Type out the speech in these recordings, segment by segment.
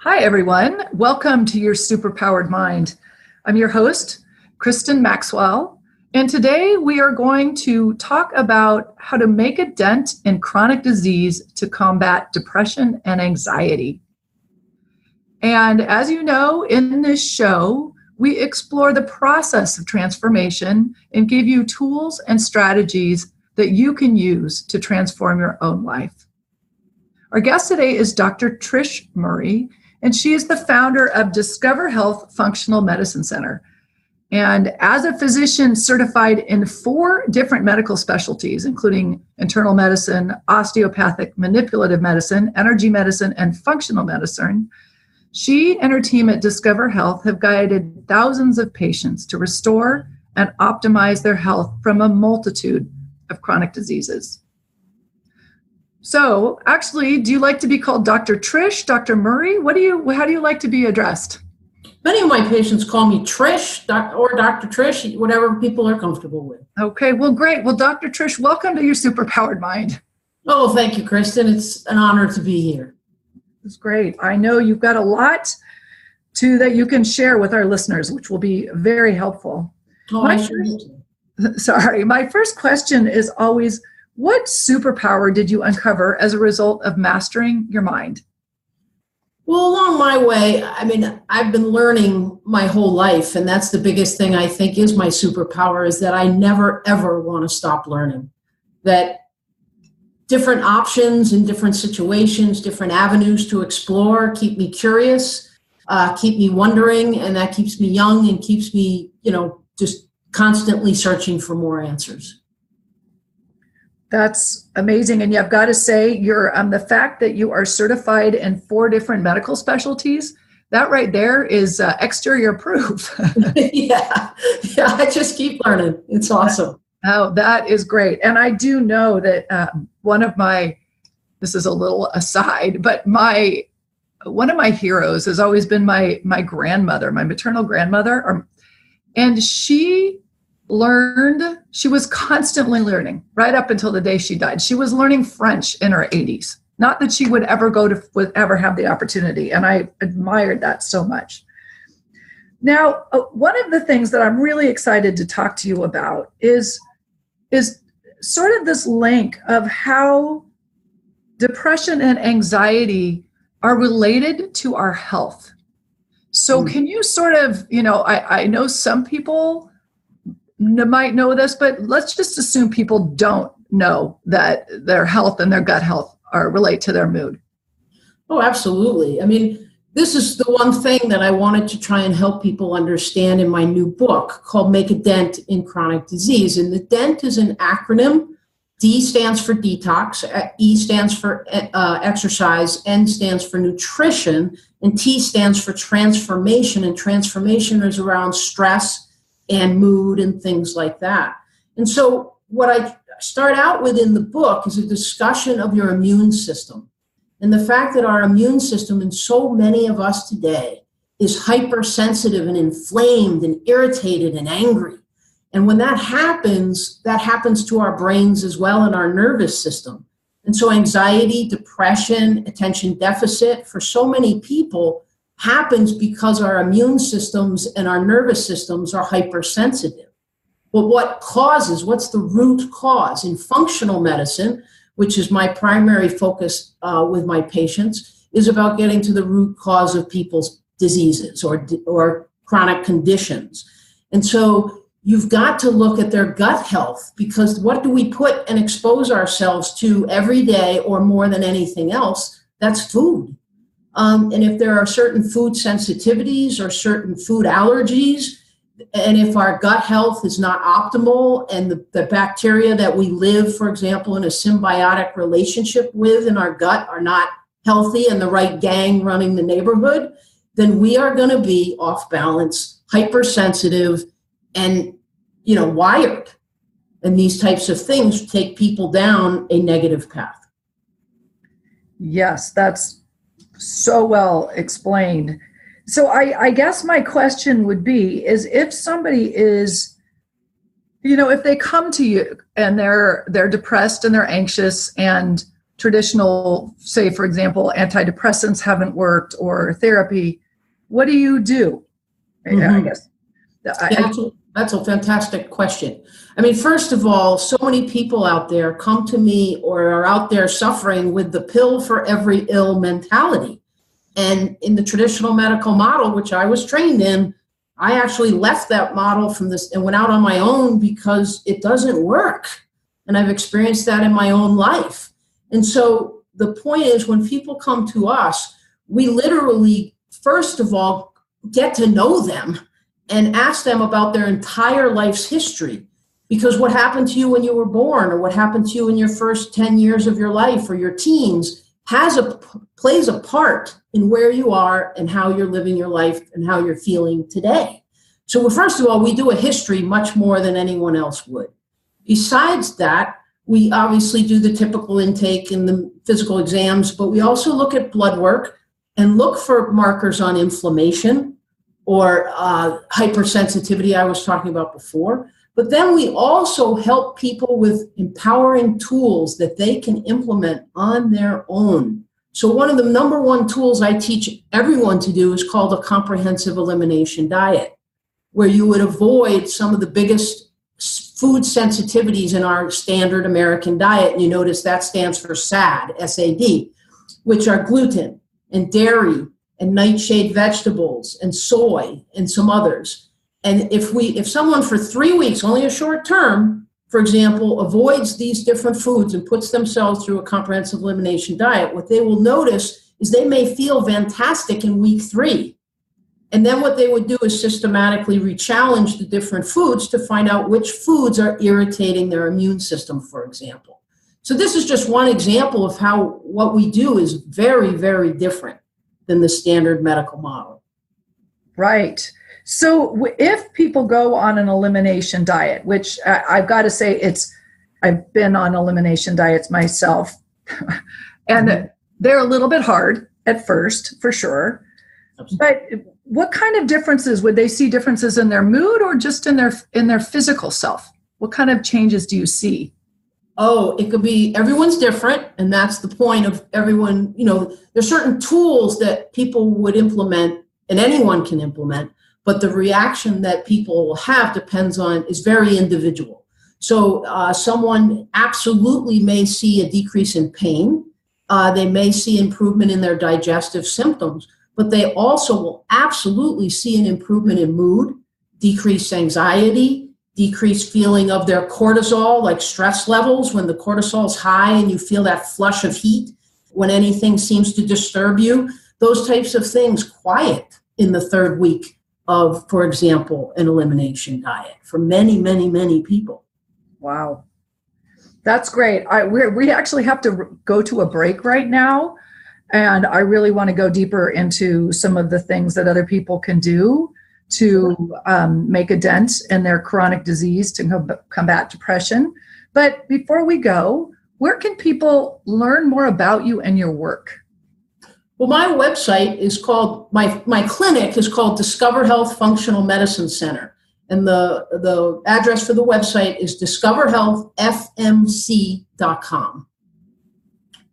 Hi, everyone. Welcome to Your SuperPowered Mind. I'm your host, Kristin Maxwell, and today we are going to talk about how to make a dent in chronic disease to combat depression and anxiety. And as you know, in this show, we explore the process of transformation and give you tools and strategies that you can use to transform your own life. Our guest today is Dr. Trish Murray, and she is the founder of Discover Health Functional Medicine Center. And as a physician certified in 4 different medical specialties, including internal medicine, osteopathic manipulative medicine, energy medicine, and functional medicine, she and her team at Discover Health have guided thousands of patients to restore and optimize their health from a multitude of chronic diseases. So, actually, do you like to be called Dr. Trish, Dr. Murray? How do you like to be addressed? Many of my patients call me Trish or Dr. Trish, whatever people are comfortable with. Okay, well, great. Well, Dr. Trish, welcome to Your SuperPowered Mind. Oh, thank you, Kristin. It's an honor to be here. It's great. I know you've got a lot that you can share with our listeners, which will be very helpful. Oh, My first question is always, what superpower did you uncover as a result of mastering your mind? Well, along my way, I've been learning my whole life, and that's the biggest thing I think is my superpower, is that I never, ever want to stop learning. That different options in different situations, different avenues to explore, keep me curious, keep me wondering, and that keeps me young and keeps me, just constantly searching for more answers. That's amazing. And I've got to say, the fact that you are certified in 4 different medical specialties, that right there is exterior proof. Yeah, I just keep learning. It's awesome. Oh, that is great. And I do know that this is a little aside, but one of my heroes has always been my grandmother, my maternal grandmother. And she was constantly learning right up until the day she died. She was learning French in her 80s. Not that she would ever ever have the opportunity. And I admired that so much. Now, one of the things that I'm really excited to talk to you about is sort of this link of how depression and anxiety are related to our health. So can you sort of, I know some people might know this, but let's just assume people don't know that their health and their gut health relate to their mood. Oh, absolutely. This is the one thing that I wanted to try and help people understand in my new book called Make a Dent in Chronic Disease. And the DENT is an acronym. D stands for detox, E stands for exercise, N stands for nutrition, and T stands for transformation. And transformation is around stress and mood and things like that. And so what I start out with in the book is a discussion of your immune system and the fact that our immune system, and so many of us today, is hypersensitive and inflamed and irritated and angry. And when that happens to our brains as well and our nervous system. And so anxiety, depression, attention deficit, for so many people, happens because our immune systems and our nervous systems are hypersensitive. But what's the root cause? In functional medicine, which is my primary focus with my patients, is about getting to the root cause of people's diseases or chronic conditions. And so you've got to look at their gut health, because what do we put and expose ourselves to every day or more than anything else? That's food. And if there are certain food sensitivities or certain food allergies, and if our gut health is not optimal and the bacteria that we live, for example, in a symbiotic relationship with in our gut are not healthy and the right gang running the neighborhood, then we are going to be off balance, hypersensitive, and wired. And these types of things take people down a negative path. Yes, that's so well explained. So I guess my question would be is if somebody is, if they come to you and they're depressed and they're anxious and traditional, say, for example, antidepressants haven't worked or therapy, what do you do? I guess. That's a fantastic question. I mean, first of all, so many people out there come to me or are out there suffering with the pill for every ill mentality. And in the traditional medical model, which I was trained in, I actually left that model from this and went out on my own because it doesn't work. And I've experienced that in my own life. And so the point is, when people come to us, we literally, first of all, get to know them and ask them about their entire life's history. Because what happened to you when you were born, or what happened to you in your first 10 years of your life or your teens, plays a part in where you are and how you're living your life and how you're feeling today. So first of all, we do a history much more than anyone else would. Besides that, we obviously do the typical intake and the physical exams, but we also look at blood work and look for markers on inflammation or hypersensitivity I was talking about before. But then we also help people with empowering tools that they can implement on their own. So one of the number one tools I teach everyone to do is called a comprehensive elimination diet, where you would avoid some of the biggest food sensitivities in our standard American diet. And you notice that stands for SAD, S-A-D, which are gluten and dairy and nightshade vegetables and soy and some others. And if someone for 3 weeks, only a short term, for example, avoids these different foods and puts themselves through a comprehensive elimination diet, what they will notice is they may feel fantastic in week 3. And then what they would do is systematically re-challenge the different foods to find out which foods are irritating their immune system, for example. So this is just one example of how what we do is very, very different than the standard medical model. Right. So if people go on an elimination diet, which I've got to say I've been on elimination diets myself, and they're a little bit hard at first, for sure. But what kind of differences would they see? Differences in their mood or just in their physical self? What kind of changes do you see? Oh, it could be, everyone's different. And that's the point of everyone, there's certain tools that people would implement and anyone can implement, but the reaction that people will have is very individual. So someone absolutely may see a decrease in pain. They may see improvement in their digestive symptoms, but they also will absolutely see an improvement in mood, decreased anxiety, decreased feeling of their cortisol, like stress levels, when the cortisol is high and you feel that flush of heat, when anything seems to disturb you, those types of things quiet in the 3rd week of, for example, an elimination diet for many, many, many people. Wow. That's great. We actually have to go to a break right now. And I really want to go deeper into some of the things that other people can do to make a dent in their chronic disease to combat depression. But before we go, where can people learn more about you and your work? Well, my website is called, my clinic is called Discover Health Functional Medicine Center. And the address for the website is discoverhealthfmc.com.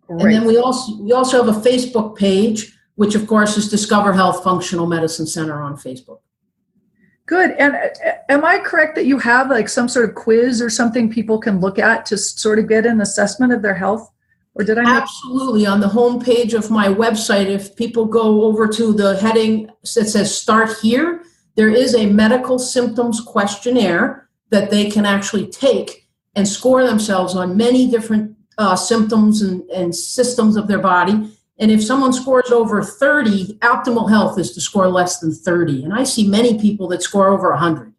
Great. And then we also have a Facebook page, which of course is Discover Health Functional Medicine Center on Facebook. Good. And am I correct that you have like some sort of quiz or something people can look at to sort of get an assessment of their health? Or did I? Absolutely. On the home page of my website, if people go over to the heading that says Start Here, there is a medical symptoms questionnaire that they can actually take and score themselves on many different symptoms and systems of their body. And if someone scores over 30, optimal health is to score less than 30. And I see many people that score over 100.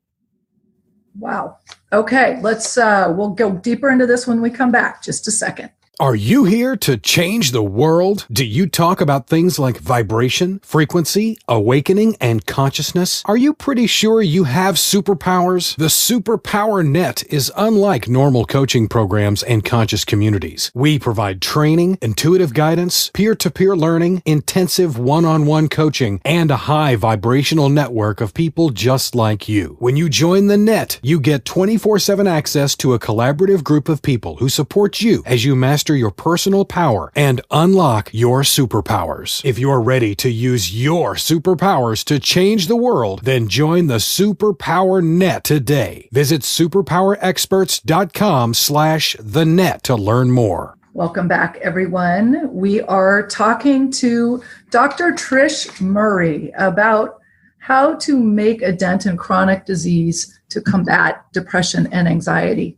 Wow. Okay, we'll go deeper into this when we come back. Just a second. Are you here to change the world? Do you talk about things like vibration, frequency, awakening, and consciousness? Are you pretty sure you have superpowers? The Superpower Net is unlike normal coaching programs and conscious communities. We provide training, intuitive guidance, peer-to-peer learning, intensive one-on-one coaching, and a high vibrational network of people just like you. When you join the net, you get 24/7 access to a collaborative group of people who support you as you master master your personal power and unlock your superpowers. If you're ready to use your superpowers to change the world, then join the Superpower Net today. Visit superpowerexperts.com/thenet to learn more. Welcome back, everyone. We are talking to Dr. Trish Murray about how to make a dent in chronic disease to combat depression and anxiety.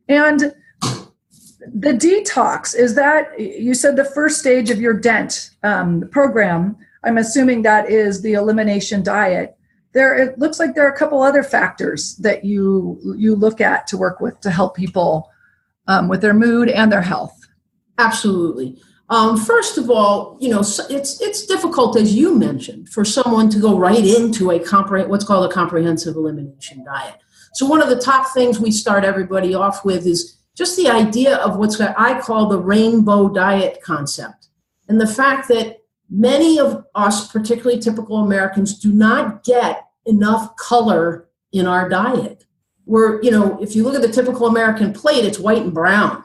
And the detox, is that, you said the first stage of your Dent program, I'm assuming that is the elimination diet. It looks like there are a couple other factors that you look at to work with to help people with their mood and their health. Absolutely. First of all, it's difficult, as you mentioned, for someone to go right into what's called a comprehensive elimination diet. So one of the top things we start everybody off with is just the idea of what I call the rainbow diet concept. And the fact that many of us, particularly typical Americans, do not get enough color in our diet. If you look at the typical American plate, it's white and brown,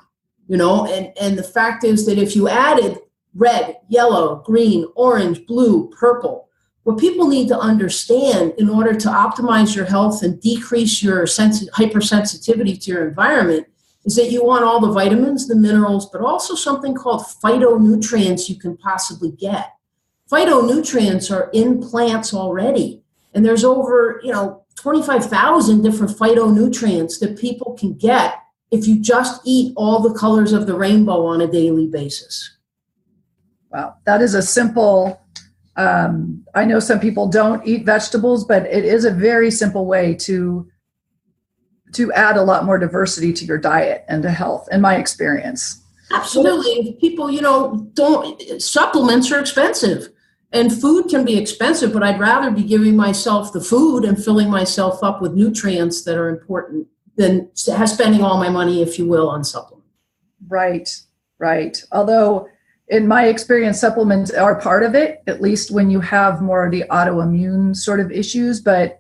and the fact is that if you added red, yellow, green, orange, blue, purple, what people need to understand in order to optimize your health and decrease your hypersensitivity to your environment is that you want all the vitamins, the minerals, but also something called phytonutrients you can possibly get. Phytonutrients are in plants already, and there's over 25,000 different phytonutrients that people can get if you just eat all the colors of the rainbow on a daily basis. Wow, that is a simple, I know some people don't eat vegetables, but it is a very simple way to add a lot more diversity to your diet and to health, in my experience. Absolutely. People, supplements are expensive. And food can be expensive, but I'd rather be giving myself the food and filling myself up with nutrients that are important than spending all my money, if you will, on supplements. Right. Although, in my experience, supplements are part of it, at least when you have more of the autoimmune sort of issues. But,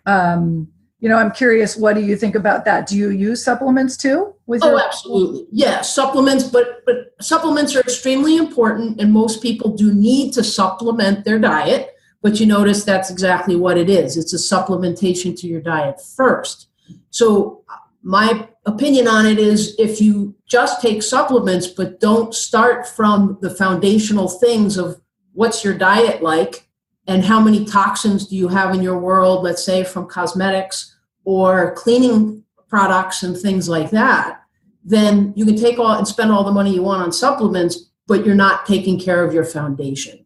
I'm curious, what do you think about that? Do you use supplements too? Absolutely. Yeah, supplements, but supplements are extremely important, and most people do need to supplement their diet, but you notice that's exactly what it is. It's a supplementation to your diet first. So my opinion on it is if you just take supplements, but don't start from the foundational things of what's your diet like and how many toxins do you have in your world, let's say from cosmetics or cleaning products and things like that, then you can take all and spend all the money you want on supplements, but you're not taking care of your foundation.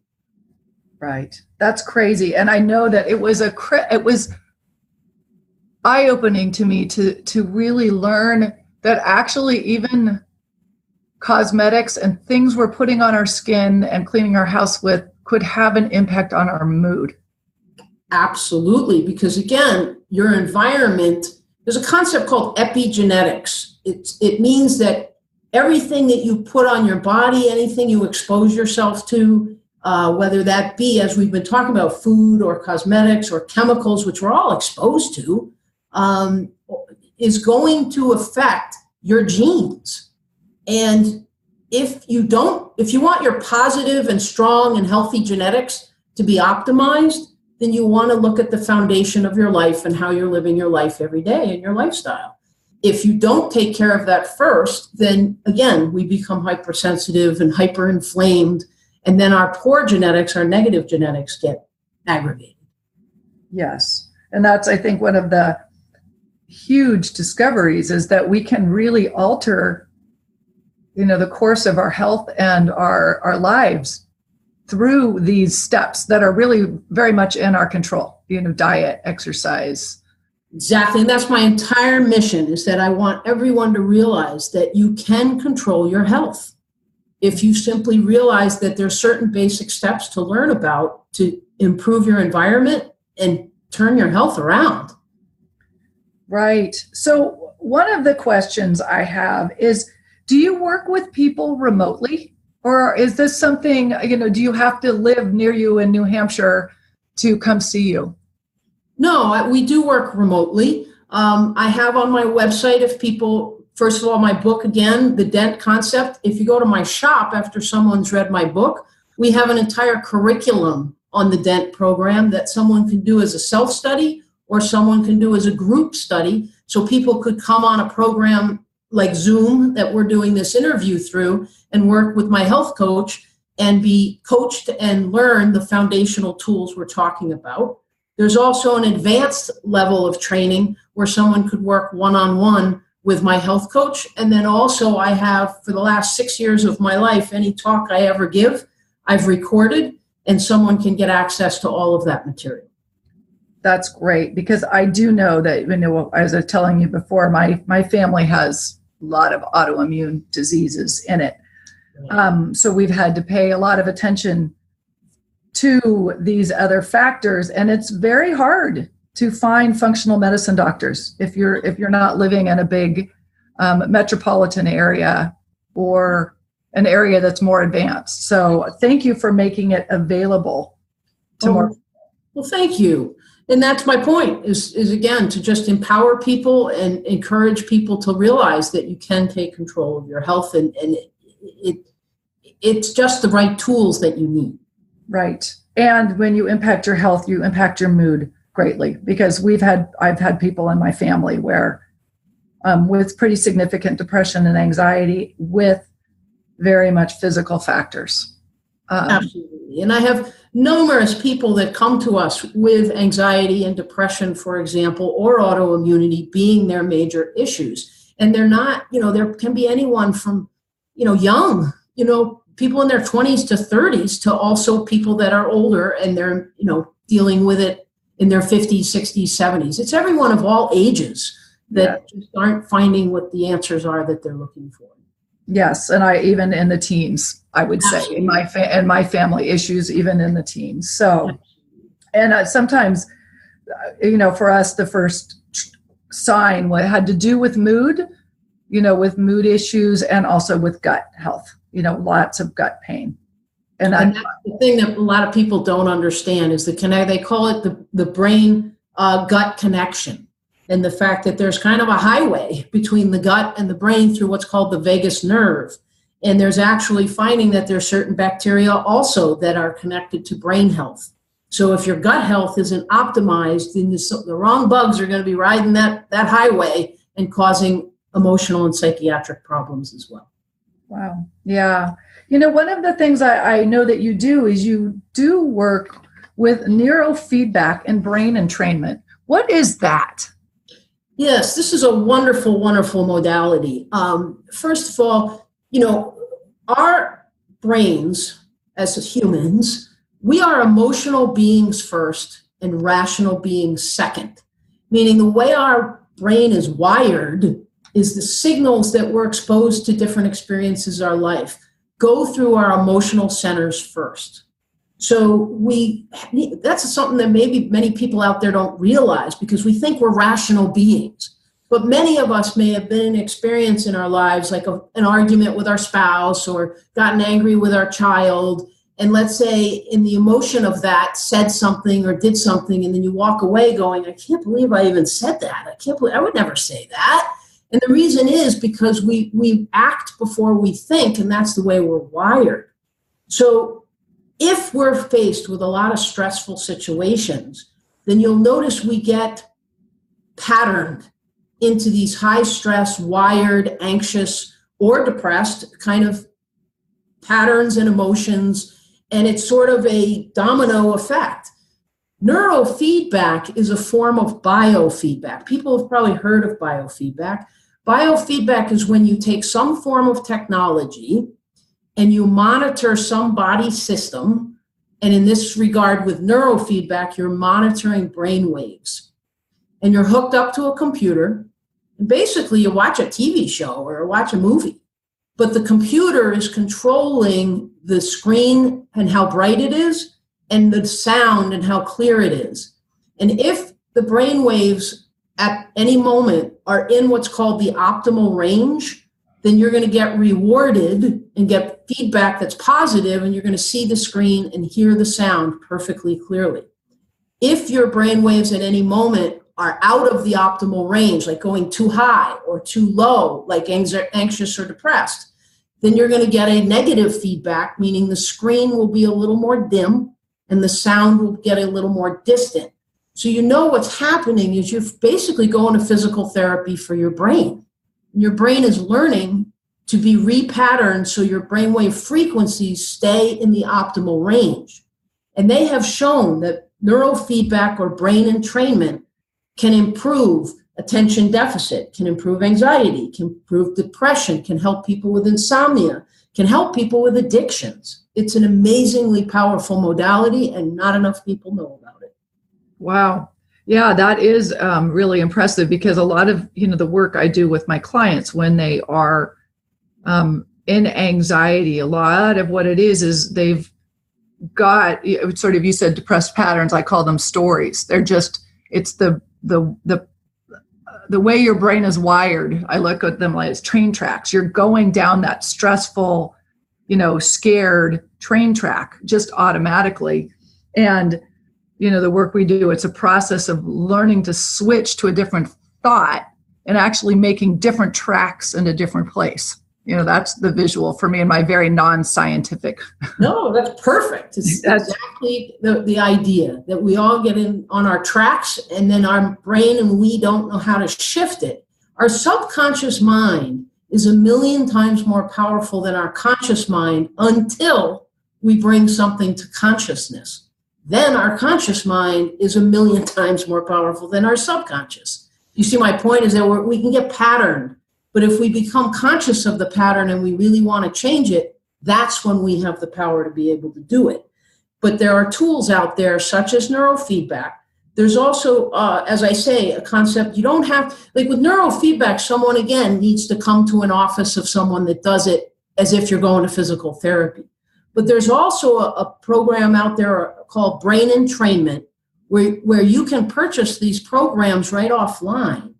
Right. That's crazy. And I know that it was eye-opening to me to really learn that actually even cosmetics and things we're putting on our skin and cleaning our house with could have an impact on our mood. Absolutely. Because again, your environment, there's a concept called epigenetics. It means that everything that you put on your body, anything you expose yourself to, whether that be, as we've been talking about, food or cosmetics or chemicals, which we're all exposed to, is going to affect your genes. And if you want your positive and strong and healthy genetics to be optimized, then you want to look at the foundation of your life and how you're living your life every day and your lifestyle. If you don't take care of that first, then again, we become hypersensitive and hyperinflamed, and then our poor genetics, our negative genetics get aggravated. Yes. And that's, I think, one of the huge discoveries is that we can really alter, the course of our health and our lives through these steps that are really very much in our control, diet, exercise. Exactly. And that's my entire mission, is that I want everyone to realize that you can control your health. If you simply realize that there's certain basic steps to learn about to improve your environment and turn your health around. Right. So one of the questions I have is, do you work with people remotely? Or is this something, do you have to live near you in New Hampshire to come see you? No, we do work remotely. I have on my website, if people First of all, my book, again, The Dent Concept. If you go to my shop after someone's read my book, we have an entire curriculum on the Dent program that someone can do as a self-study or someone can do as a group study. So people could come on a program like Zoom that we're doing this interview through and work with my health coach and be coached and learn the foundational tools we're talking about. There's also an advanced level of training where someone could work one-on-one with my health coach. And then also I have, for the last 6 years of my life, any talk I ever give, I've recorded, and someone can get access to all of that material. That's great, because I do know that, as I was telling you before, my family has a lot of autoimmune diseases in it. So we've had to pay a lot of attention to these other factors, and it's very hard to find functional medicine doctors if you're not living in a big metropolitan area or an area that's more advanced. So thank you for making it available to more. Well, thank you. And that's my point, is again, to just empower people and encourage people to realize that you can take control of your health, and it's just the right tools that you need. Right. And when you impact your health, you impact your mood greatly, because I've had people in my family where with pretty significant depression and anxiety with very much physical factors. Absolutely. And I have numerous people that come to us with anxiety and depression, for example, or autoimmunity being their major issues. And they're not, there can be anyone from, young, people in their 20s to 30s to also people that are older and they're, dealing with it in their 50s, 60s, 70s. It's everyone of all ages that just aren't finding what the answers are that they're looking for. Yes, and even in the teens, I would say, in my family issues, even in the teens. So, and sometimes, for us, the first sign had to do with mood, with mood issues and also with gut health, lots of gut pain. And that's the thing that a lot of people don't understand is they call it the brain gut connection. And the fact that there's kind of a highway between the gut and the brain through what's called the vagus nerve. And there's actually finding that there's certain bacteria also that are connected to brain health. So if your gut health isn't optimized, then the wrong bugs are going to be riding that highway and causing emotional and psychiatric problems as well. Wow. Yeah. One of the things I know that you do is you do work with neurofeedback and brain entrainment. What is that? Yes, this is a wonderful, wonderful modality. First of all, our brains as humans, we are emotional beings first and rational beings second. Meaning the way our brain is wired is the signals that we're exposed to different experiences in our life go through our emotional centers first. So that's something that maybe many people out there don't realize because we think we're rational beings. But many of us may have been in an experience in our lives, like an argument with our spouse or gotten angry with our child. And let's say in the emotion of that said something or did something, and then you walk away going, I can't believe I even said that. I would never say that. And the reason is because we act before we think, and that's the way we're wired. So if we're faced with a lot of stressful situations, then you'll notice we get patterned into these high stress, wired, anxious, or depressed kind of patterns and emotions, and it's sort of a domino effect. Neurofeedback is a form of biofeedback. People have probably heard of biofeedback. Biofeedback is when you take some form of technology and you monitor some body system, and in this regard with neurofeedback, you're monitoring brain waves. And you're hooked up to a computer, and basically you watch a TV show or watch a movie, but the computer is controlling the screen and how bright it is, and the sound and how clear it is. And if the brain waves at any moment are in what's called the optimal range, then you're going to get rewarded and get feedback that's positive, and you're going to see the screen and hear the sound perfectly clearly. If your brain waves at any moment are out of the optimal range, like going too high or too low, like anxious or depressed, then you're going to get a negative feedback, meaning the screen will be a little more dim and the sound will get a little more distant. So you know what's happening is you're basically going to physical therapy for your brain. Your brain is learning to be repatterned so your brainwave frequencies stay in the optimal range. And they have shown that neurofeedback or brain entrainment can improve attention deficit, can improve anxiety, can improve depression, can help people with insomnia, can help people with addictions. It's an amazingly powerful modality, and not enough people know about it. Wow. Yeah, that is really impressive, because a lot of, the work I do with my clients when they are in anxiety, a lot of what it is they've got sort of, you said depressed patterns, I call them stories. They're just, it's the way your brain is wired. I look at them like as train tracks. You're going down that stressful, scared train track just automatically. And, the work we do, it's a process of learning to switch to a different thought and actually making different tracks in a different place. That's the visual for me in my very non-scientific. No, that's perfect. It's exactly the idea that we all get in on our tracks, and then our brain and we don't know how to shift it. Our subconscious mind is 1,000,000 times more powerful than our conscious mind until we bring something to consciousness. Then our conscious mind is 1,000,000 times more powerful than our subconscious. You see, my point is that we can get patterned. But if we become conscious of the pattern and we really want to change it, that's when we have the power to be able to do it. But there are tools out there such as neurofeedback. There's also, as I say, a concept you don't have, like with neurofeedback, someone again needs to come to an office of someone that does it as if you're going to physical therapy. But there's also a program out there called Brain Entrainment where you can purchase these programs right offline.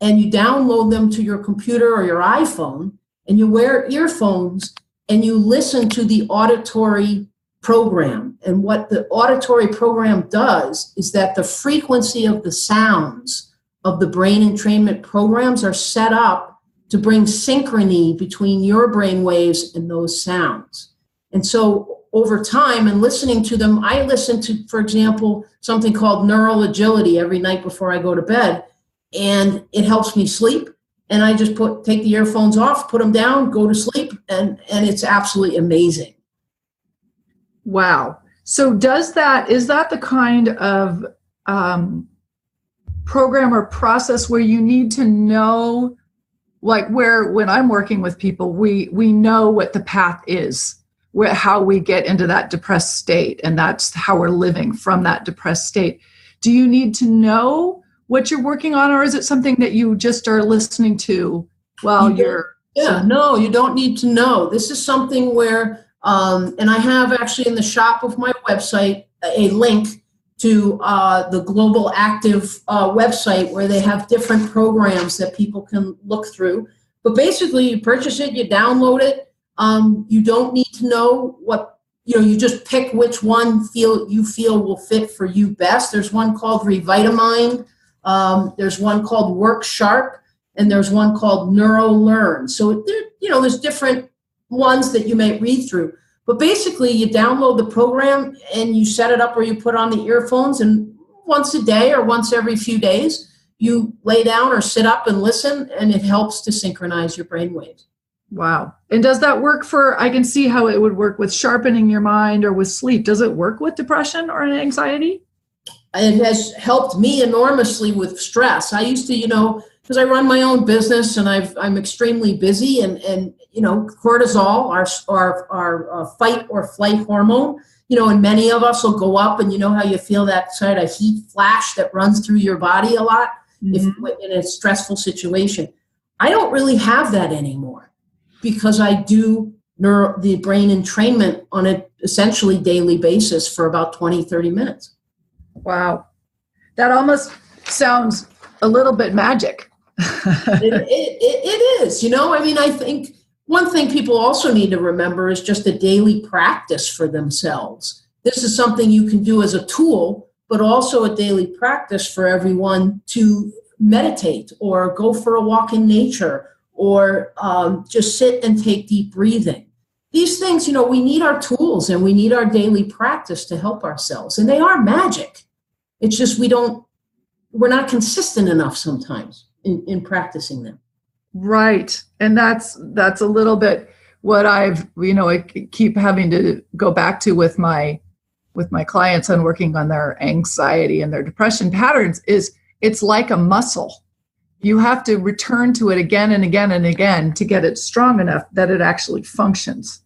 And you download them to your computer or your iPhone, and you wear earphones and you listen to the auditory program. And what the auditory program does is that the frequency of the sounds of the brain entrainment programs are set up to bring synchrony between your brain waves and those sounds. And so over time and listening to them, I listen to, for example, something called neural agility every night before I go to bed. And it helps me sleep. And I just take the earphones off, put them down, go to sleep. And it's absolutely amazing. Wow. So is that the kind of program or process where you need to know, like when I'm working with people, we know what the path is, how we get into that depressed state. And that's how we're living from that depressed state. Do you need to know what you're working on, or is it something that you just are listening to while you're... Yeah, no, you don't need to know. This is something where, and I have actually in the shop of my website, a link to the Global Active website where they have different programs that people can look through. But basically you purchase it, you download it. You don't need to know what, you just pick which one you feel will fit for you best. There's one called Revitamind. There's one called Work Sharp, and there's one called NeuroLearn. So there's different ones that you may read through. But basically, you download the program and you set it up where you put on the earphones, and once a day or once every few days, you lay down or sit up and listen, and it helps to synchronize your brain waves. Wow. And does that work I can see how it would work with sharpening your mind or with sleep. Does it work with depression or anxiety? It has helped me enormously with stress. I used to, because I run my own business and I'm extremely busy, and cortisol, our fight or flight hormone, and many of us will go up, and how you feel that sort of heat flash that runs through your body a lot if in a stressful situation. I don't really have that anymore because I do the brain entrainment on an essentially daily basis for about 20, 30 minutes. Wow. That almost sounds a little bit magic. It is, I think one thing people also need to remember is just a daily practice for themselves. This is something you can do as a tool but also a daily practice for everyone to meditate or go for a walk in nature or just sit and take deep breathing. These things, we need our tools and we need our daily practice to help ourselves. And they are magic. It's just we're not consistent enough sometimes in practicing them. Right. And that's a little bit what I've, I keep having to go back to with my clients on working on their anxiety and their depression patterns is it's like a muscle. You have to return to it again and again and again to get it strong enough that it actually functions.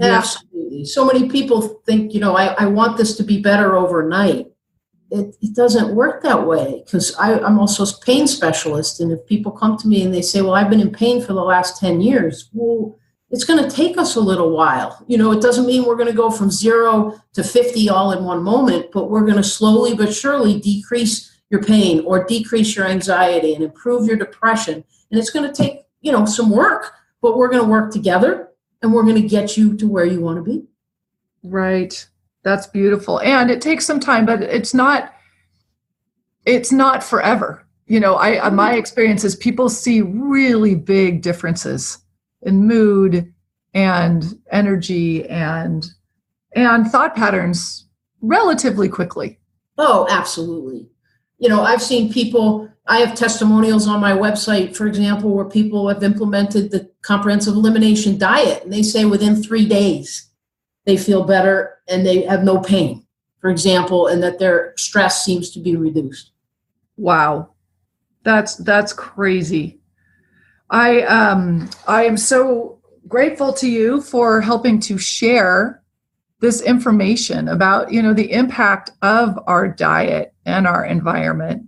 Absolutely. So many people think, I want this to be better overnight. It doesn't work that way because I'm also a pain specialist. And if people come to me and they say, well, I've been in pain for the last 10 years, well, it's going to take us a little while. It doesn't mean we're going to go from 0 to 50 all in one moment, but we're going to slowly but surely decrease your pain or decrease your anxiety and improve your depression. And it's going to take, some work, but we're going to work together and we're going to get you to where you want to be. Right. That's beautiful. And it takes some time, but it's not forever. My experience is people see really big differences in mood and energy and thought patterns relatively quickly. Oh, absolutely. I've seen people, I have testimonials on my website, for example, where people have implemented the comprehensive elimination diet and they say within 3 days they feel better and they have no pain, for example, and that their stress seems to be reduced. Wow. That's crazy. I am so grateful to you for helping to share this information about, the impact of our diet and our environment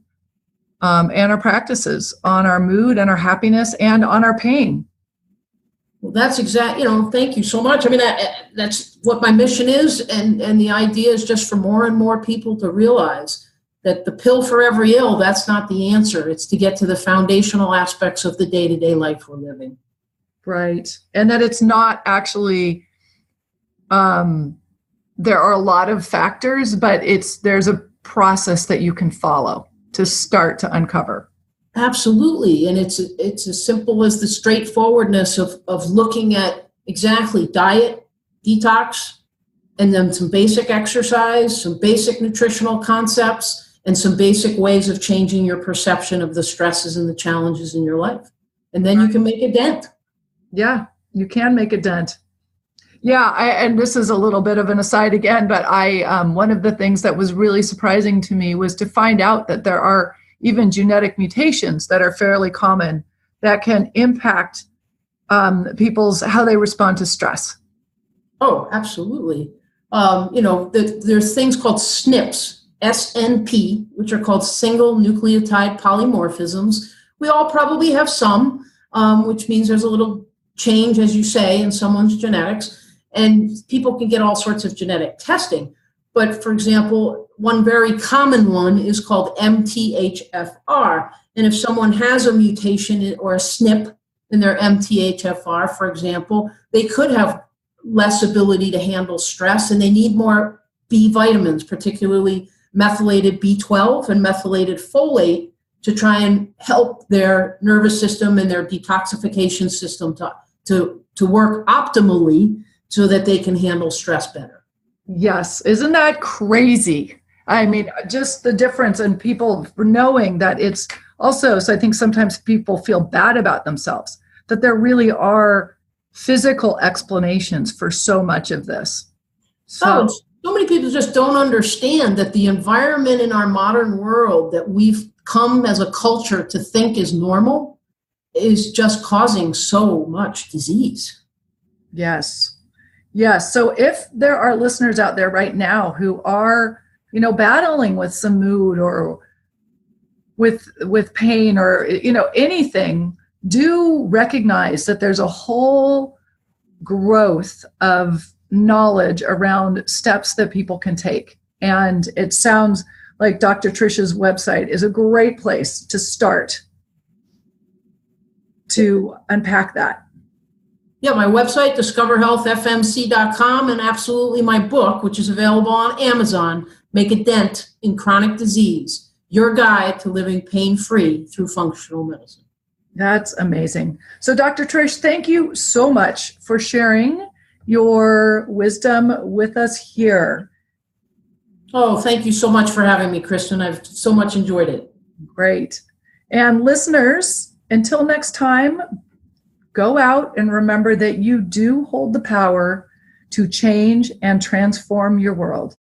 and our practices on our mood and our happiness and on our pain. Well, that's thank you so much. I mean, that's what my mission is. And the idea is just for more and more people to realize that the pill for every ill, that's not the answer. It's to get to the foundational aspects of the day-to-day life we're living. Right. And that it's not actually, there are a lot of factors, but there's a process that you can follow to start to uncover. Absolutely. And it's as simple as the straightforwardness of looking at exactly diet, detox, and then some basic exercise, some basic nutritional concepts, and some basic ways of changing your perception of the stresses and the challenges in your life. And then you can make a dent. Yeah, you can make a dent. Yeah, and this is a little bit of an aside again, but one of the things that was really surprising to me was to find out that there are even genetic mutations that are fairly common that can impact how they respond to stress. Oh, absolutely. There's things called SNPs, SNP, which are called single nucleotide polymorphisms. We all probably have some, which means there's a little change, as you say, in someone's genetics. And people can get all sorts of genetic testing. But for example, one very common one is called MTHFR. And if someone has a mutation or a SNP in their MTHFR, for example, they could have less ability to handle stress and they need more B vitamins, particularly methylated B12 and methylated folate, to try and help their nervous system and their detoxification system to work optimally so that they can handle stress better. Yes. Isn't that crazy? I mean, just the difference in people knowing that it's also, so I think sometimes people feel bad about themselves, that there really are physical explanations for so much of this. So many people just don't understand that the environment in our modern world that we've come as a culture to think is normal is just causing so much disease. Yes. Yes. So if there are listeners out there right now who are, battling with some mood or with pain or, anything, do recognize that there's a whole growth of knowledge around steps that people can take. And it sounds like Dr. Trish's website is a great place to start to unpack that. Yeah, my website, discoverhealthfmc.com, and absolutely my book, which is available on Amazon, Make a Dent in Chronic Disease, Your Guide to Living Pain-Free Through Functional Medicine. That's amazing. So Dr. Trish, thank you so much for sharing your wisdom with us here. Oh, thank you so much for having me, Kristin. I've so much enjoyed it. Great. And listeners, until next time, go out and remember that you do hold the power to change and transform your world.